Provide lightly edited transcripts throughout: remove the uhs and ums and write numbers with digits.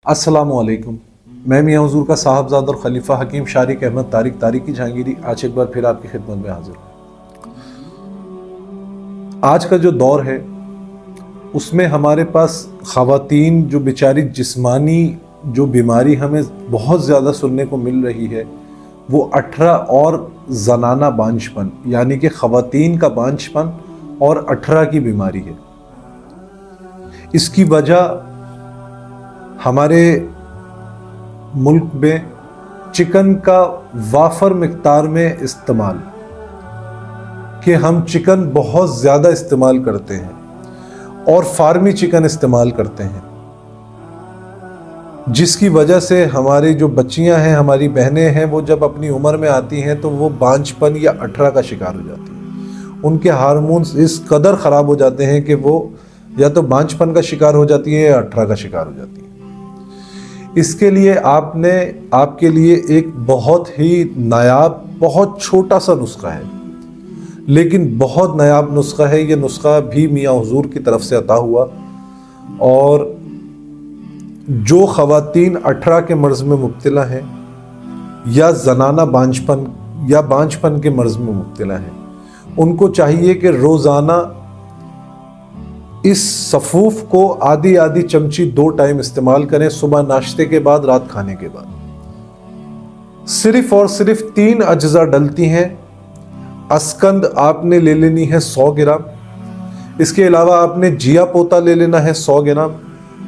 अस्सलामुअलैकुम। मैं मियां हुजूर का साहबजाद और खलीफा हकीम शारिक अहमद तारिक तारिकी जहांगीरी आज एक बार फिर आपकी खिदमत में हाजिर हूँ। आज का जो दौर है उसमें हमारे पास ख़वातीन जो बेचारी जिस्मानी जो बीमारी हमें बहुत ज़्यादा सुनने को मिल रही है वो 18 और जनाना बांझपन यानी कि ख़वातीन का बांझपन और 18 की बीमारी है। इसकी वजह हमारे मुल्क में चिकन का वाफर मिक़दार में इस्तेमाल कि हम चिकन बहुत ज़्यादा इस्तेमाल करते हैं और फार्मी चिकन इस्तेमाल करते हैं, जिसकी वजह से हमारी जो बच्चियां हैं, हमारी बहनें हैं, वो जब अपनी उम्र में आती हैं तो वो बांझपन या 18 का शिकार हो जाती हैं। उनके हार्मोन्स इस कदर ख़राब हो जाते हैं कि वो या तो बांझपन का शिकार हो जाती है या 18 का शिकार हो जाती है। इसके लिए आपके लिए एक बहुत ही नायाब, बहुत छोटा सा नुस्खा है, लेकिन बहुत नायाब नुस्खा है। ये नुस्खा भी मियां हुजूर की तरफ से अता हुआ और जो ख़वातीन 18 के मर्ज़ में मुब्तला हैं या जनाना बांझपन या बांझपन के मर्ज़ में मुब्तला हैं, उनको चाहिए कि रोज़ाना इस सफ़ूफ को आधी आधी चमची 2 टाइम इस्तेमाल करें, सुबह नाश्ते के बाद, रात खाने के बाद। सिर्फ और सिर्फ 3 अज्जा डलती हैं। अस्कंद आपने ले लेनी है 100 ग्राम, इसके अलावा आपने जिया पोता ले लेना है 100 ग्राम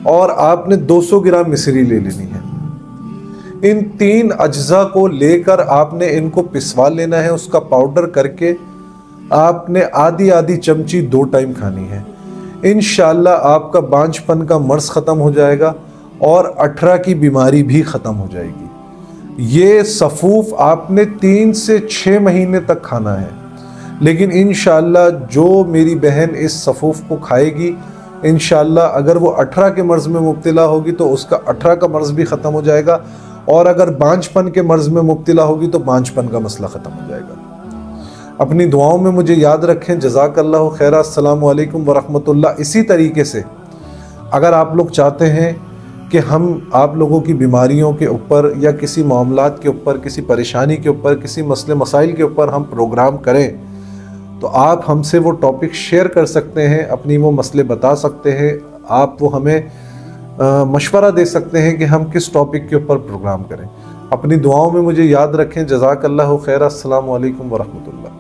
और आपने 200 ग्राम मिश्री ले लेनी है। इन 3 अज्जा को लेकर आपने इनको पिसवा लेना है, उसका पाउडर करके आपने आधी आधी चमची 2 टाइम खानी है। इंशाअल्लाह आपका बांझपन का मर्ज़ ख़त्म हो जाएगा और 18 की बीमारी भी ख़त्म हो जाएगी। ये सफ़ूफ आपने 3 से 6 महीने तक खाना है, लेकिन इंशाअल्लाह जो मेरी बहन इस सफ़ूफ को खाएगी, इंशाअल्लाह अगर वो 18 के मर्ज़ में मुब्तला होगी तो उसका 18 का मर्ज़ भी ख़त्म हो जाएगा, और अगर बांझपन के मर्ज़ में मुब्तला होगी तो बांझपन का मसला ख़त्म हो जाएगा। अपनी दुआओं में मुझे याद रखें। जज़ाकल्लाहु खैरा। अस्सलामु अलैकुम वरहमतुल्लाह। इसी तरीके से अगर आप लोग चाहते हैं कि हम आप लोगों की बीमारियों के ऊपर या किसी मामलात के ऊपर, किसी परेशानी के ऊपर, किसी मसले मसाइल के ऊपर हम प्रोग्राम करें, तो आप हमसे वो टॉपिक शेयर कर सकते हैं, अपनी वो मसले बता सकते हैं। आप वो हमें मशवरा दे सकते हैं कि हम किस टॉपिक के ऊपर प्रोग्राम करें। अपनी दुआओं में मुझे याद रखें। जज़ाकल्लाहु खैरा। अस्सलामु अलैकुम वरहमतुल्लाह।